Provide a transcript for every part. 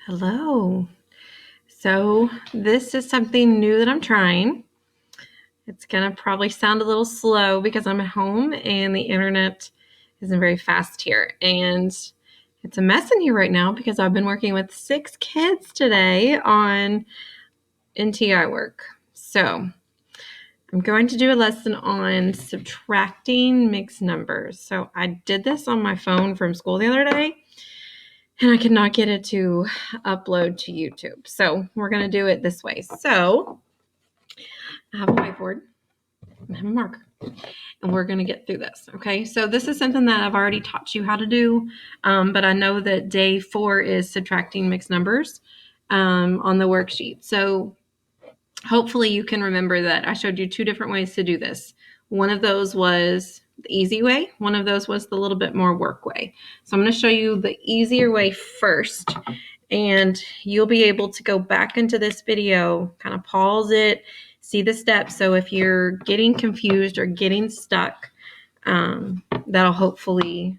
Hello. So this is something new that I'm trying. It's going to probably sound a little slow because I'm at home and the internet isn't very fast here. And it's a mess in here right now because I've been working with 6 kids today on NTI work. So I'm going to do a lesson on subtracting mixed numbers. So I did this on my phone from school the other day, and I could not get it to upload to YouTube. So we're going to do it this way. So I have a whiteboard, I have a marker, and we're going to get through this. Okay. So this is something that I've already taught you how to do. But I know that day 4 is subtracting mixed numbers on the worksheet. So hopefully you can remember that I showed you 2 different ways to do this. One of those was the easy way. One of those was the little bit more work way. So I'm going to show you the easier way first, and you'll be able to go back into this video, kind of pause it, see the steps. So if you're getting confused or getting stuck, that'll hopefully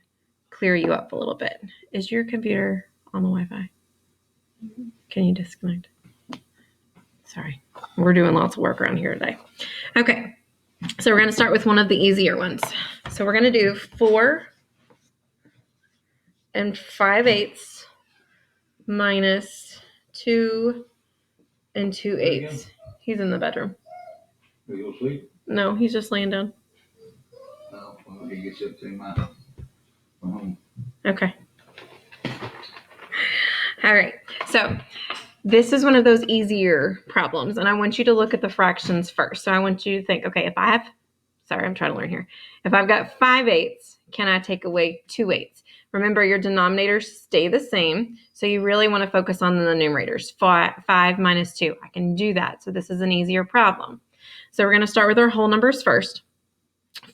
clear you up a little bit. Is your computer on the Wi-Fi? Can you disconnect? Sorry, we're doing lots of work around here today. Okay, so we're going to start with one of the easier ones. So we're going to do 4 5/8 minus 2 2/8. He's in the bedroom. Are you asleep? No, he's just laying down. Oh, well, he gets up to my home. Okay. All right, so this is one of those easier problems, and I want you to look at the fractions first. So I want you to think, okay, I'm trying to learn here. If I've got 5/8, can I take away 2/8? Remember, your denominators stay the same, so you really want to focus on the numerators. 5 minus 2, I can do that. So this is an easier problem. So we're going to start with our whole numbers first.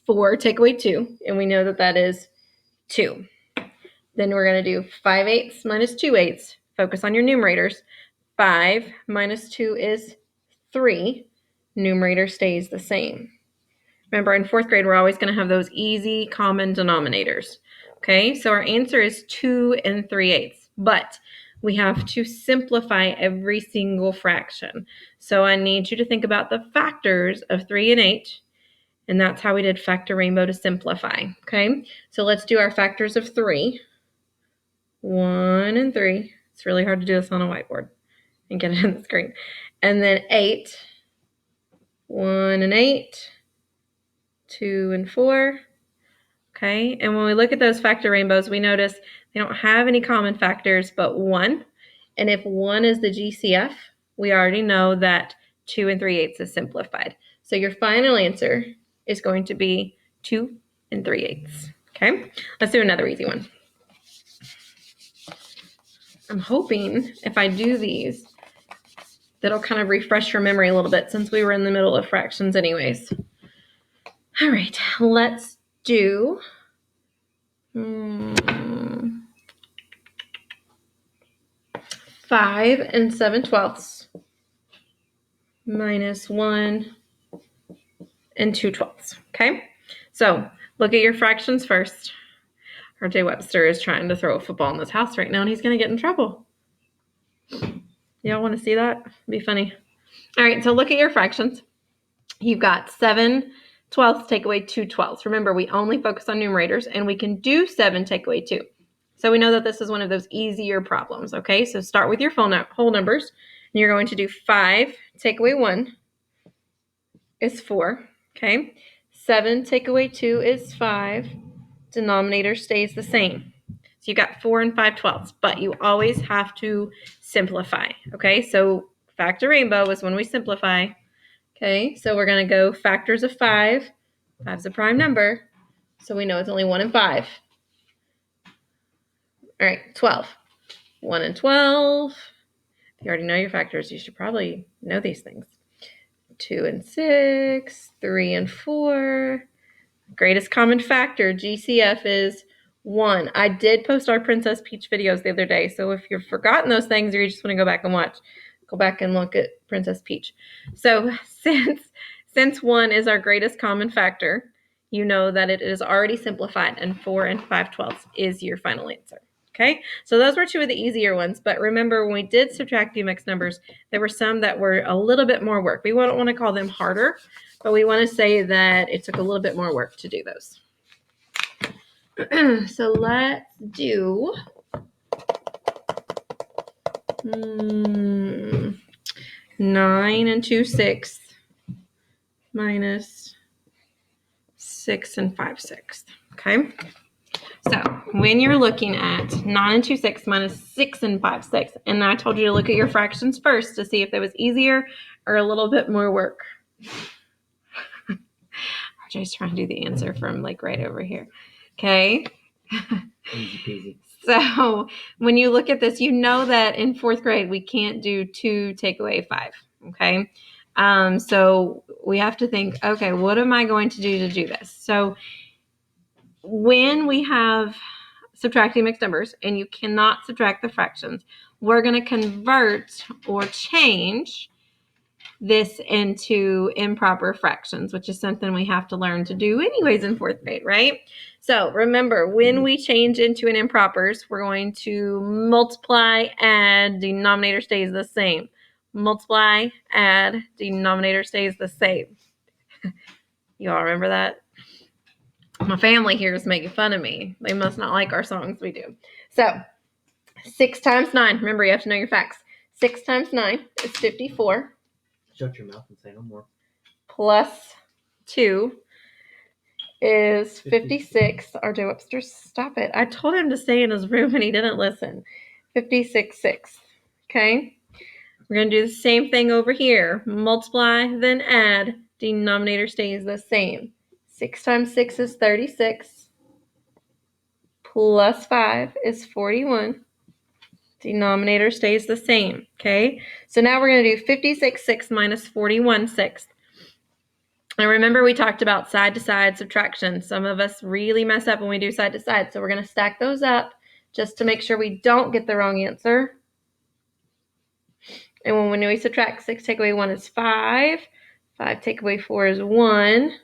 4 take away 2, and we know that that is 2. Then we're going to do 5/8 minus 2/8. Focus on your numerators. 5 minus 2 is 3. Numerator stays the same. Remember, in 4th grade, we're always going to have those easy common denominators. Okay, so our answer is 2 3/8. But we have to simplify every single fraction. So I need you to think about the factors of 3 and 8. And that's how we did factor rainbow to simplify. Okay, so let's do our factors of 3. 1 and 3. It's really hard to do this on a whiteboard and get it on the screen. And then 8. 1 and 8. 2 and 4. Okay, and when we look at those factor rainbows, we notice they don't have any common factors but 1. And if 1 is the GCF, we already know that 2 3/8 is simplified. So your final answer is going to be 2 3/8. Okay, let's do another easy one. I'm hoping if I do these, that'll kind of refresh your memory a little bit since we were in the middle of fractions anyways. All right, let's do 5 7/12 minus 1 2/12. Okay, so look at your fractions first. RJ Webster is trying to throw a football in this house right now, and he's going to get in trouble. Y'all want to see that? It'd be funny. All right, so look at your fractions. You've got 7/12 take away 2/12. Remember, we only focus on numerators, and we can do 7 take away 2. So we know that this is one of those easier problems, okay? So start with your whole numbers, and you're going to do 5 take away 1 is 4, okay? 7 take away 2 is 5. Denominator stays the same. So you got 4 and 5/12, but you always have to simplify, okay? So factor rainbow is when we simplify. Okay, so we're going to go factors of 5. 5 is a prime number, so we know it's only 1 and 5. All right, 12. 1 and 12. If you already know your factors, you should probably know these things. 2 and 6. 3 and 4. Greatest common factor, GCF, is 1. I did post our Princess Peach videos the other day, so if you've forgotten those things or you just want to go back and watch, go back and look at Princess Peach. So since 1 is our greatest common factor, you know that it is already simplified, and 4 5/12 is your final answer. Okay, so those were two of the easier ones. But remember, when we did subtract the mixed numbers, there were some that were a little bit more work. We don't want to call them harder, but we want to say that it took a little bit more work to do those. So let's do 9 2/6 minus 6 5/6. Okay. So when you're looking at 9 2/6 minus 6 5/6, and I told you to look at your fractions first to see if it was easier or a little bit more work. RJ's trying to do the answer from like right over here. Okay. Easy peasy. So when you look at this, you know that in 4th grade, we can't do 2 take away 5. Okay. So we have to think, okay, what am I going to do this? So when we have subtracting mixed numbers and you cannot subtract the fractions, we're going to convert or change this into improper fractions, which is something we have to learn to do anyways in 4th grade, right? So remember, when we change into an impropers, we're going to multiply, add, denominator stays the same. Multiply, add, denominator stays the same. You all remember that? My family here is making fun of me. They must not like our songs we do. So 6 times 9. Remember, you have to know your facts. 6 times 9 is 54. Shut your mouth and say no more. Plus 2 is 56. RJ Webster, stop it. I told him to stay in his room and he didn't listen. 56/6. Okay? We're going to do the same thing over here. Multiply, then add. Denominator stays the same. 6 times 6 is 36. Plus 5 is 41. Denominator stays the same. Okay? So now we're going to do 56/6 minus 41/6. And remember, we talked about side-to-side subtraction. Some of us really mess up when we do side-to-side. So we're going to stack those up just to make sure we don't get the wrong answer. And when we subtract, 6 take away 1 is 5. 5 take away 4 is 1.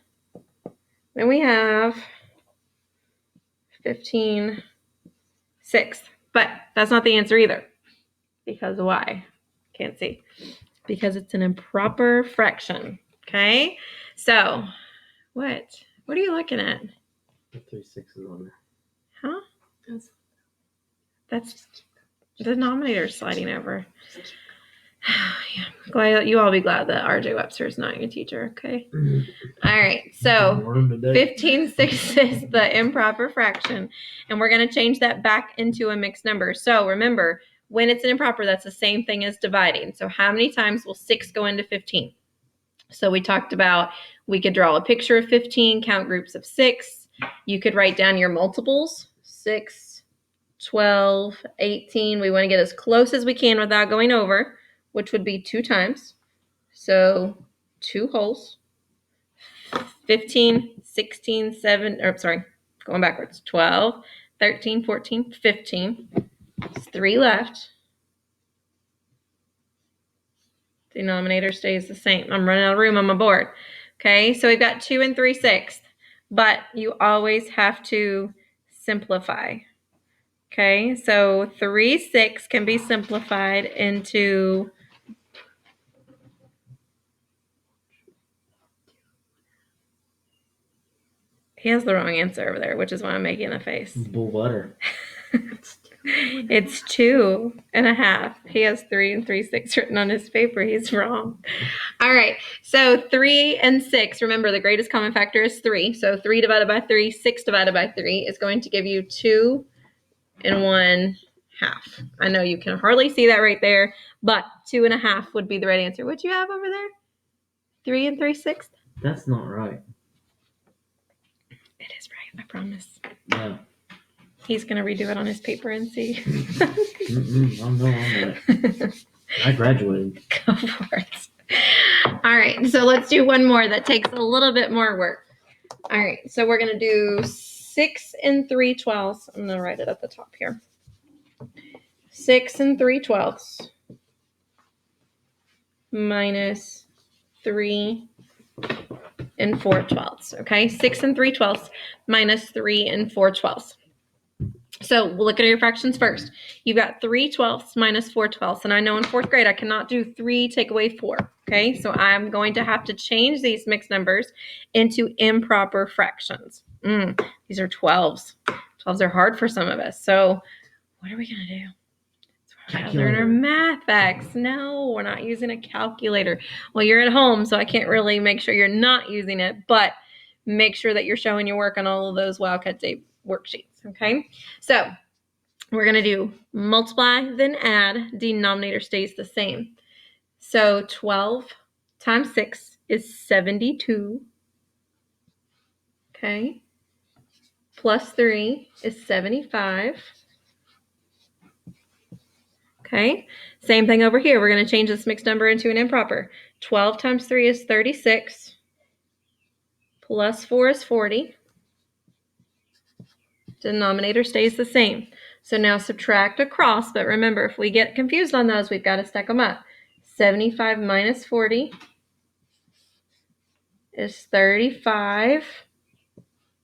Then we have 15/6. But that's not the answer either. Because why? Can't see. Because it's an improper fraction. Okay? So, what? What are you looking at? The 3 6s on there. Huh? That's the denominator sliding over. Yeah. Glad you all be glad that RJ Webster is not your teacher, okay? All right, so 15/6 is the improper fraction, and we're going to change that back into a mixed number. So remember, when it's an improper, that's the same thing as dividing. So how many times will 6 go into 15? So we talked about we could draw a picture of 15, count groups of 6. You could write down your multiples, 6, 12, 18. We want to get as close as we can without going over, which would be 2 times. So 2 wholes. 15, 16, 7, or sorry, going backwards. 12, 13, 14, 15. There's 3 left. Denominator stays the same. I'm running out of room on my board. Okay, so we've got 2 3/6, but you always have to simplify. Okay, so 3/6 can be simplified into he has the wrong answer over there, which is why I'm making a face. Bull butter. It's 2.5. He has 3 3/6 written on his paper. He's wrong. All right. So 3 and 6. Remember, the greatest common factor is 3. So 3 divided by 3, 6 divided by 3 is going to give you 2 1/2. I know you can hardly see that right there, but 2.5 would be the right answer. What do you have over there? 3 3/6. That's not right. It is right. I promise. Yeah. He's gonna redo it on his paper and see. I'm no on that. I graduated. Go for it. All right, so let's do one more that takes a little bit more work. All right, so we're gonna do 6 3/12. I'm gonna write it at the top here. 6 3/12 minus 3 4/12. Okay, 6 3/12 minus 3 4/12. So we'll look at your fractions first. You've got 3/12 minus 4/12. And I know in fourth grade, I cannot do 3 take away 4. Okay, so I'm going to have to change these mixed numbers into improper fractions. These are 12s. 12s are hard for some of us. So what are we going to do? We're going to learn our math facts. No, we're not using a calculator. Well, you're at home, so I can't really make sure you're not using it, but make sure that you're showing your work on all of those Wildcat Day worksheets. Okay, so we're going to do multiply, then add. Denominator stays the same. So 12 times 6 is 72. Okay. Plus 3 is 75. Okay. Same thing over here. We're going to change this mixed number into an improper. 12 times 3 is 36. Plus 4 is 40. Denominator stays the same. So now subtract across, but remember, if we get confused on those, we've got to stack them up. 75 minus 40 is 35.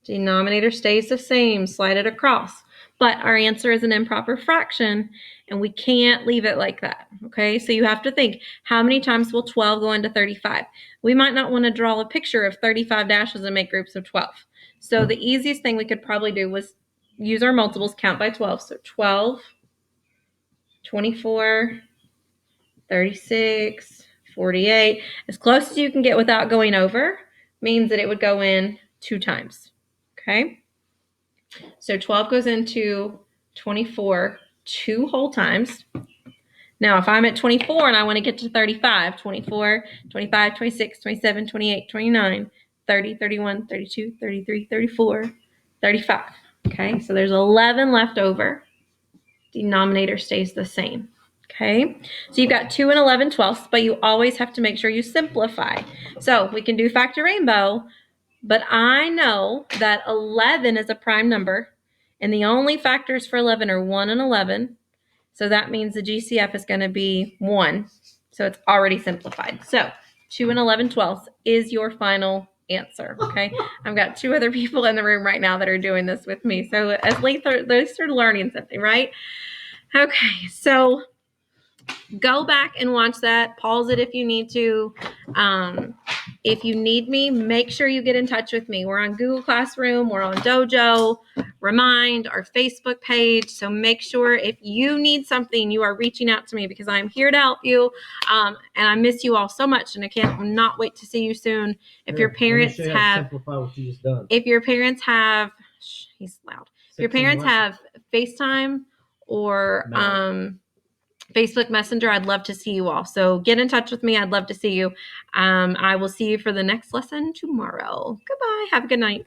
Denominator stays the same, slide it across. But our answer is an improper fraction, and we can't leave it like that, okay? So you have to think, how many times will 12 go into 35? We might not want to draw a picture of 35 dashes and make groups of 12. So the easiest thing we could probably do was use our multiples, count by 12. So 12, 24, 36, 48. As close as you can get without going over means that it would go in 2 times, okay? So 12 goes into 24 2 whole times. Now, if I'm at 24 and I want to get to 35, 24, 25, 26, 27, 28, 29, 30, 31, 32, 33, 34, 35. Okay, so there's 11 left over. Denominator stays the same. Okay, so you've got 2 and 11/12, but you always have to make sure you simplify. So we can do factor rainbow, but I know that 11 is a prime number, and the only factors for 11 are 1 and 11. So that means the GCF is going to be 1. So it's already simplified. So 2 and 11/12 is your final answer. Okay. I've got 2 other people in the room right now that are doing this with me. So at least they're learning something, right? Okay. So go back and watch that. Pause it if you need to. If you need me, make sure you get in touch with me. We're on Google Classroom. We're on Dojo, Remind, our Facebook page. So make sure if you need something, you are reaching out to me because I'm here to help you. And I miss you all so much, and I cannot wait to see you soon. If your parents have, simplify what you just done. if your parents have, he's loud. If your parents have FaceTime or Facebook Messenger, I'd love to see you all. So get in touch with me. I'd love to see you. I will see you for the next lesson tomorrow. Goodbye. Have a good night.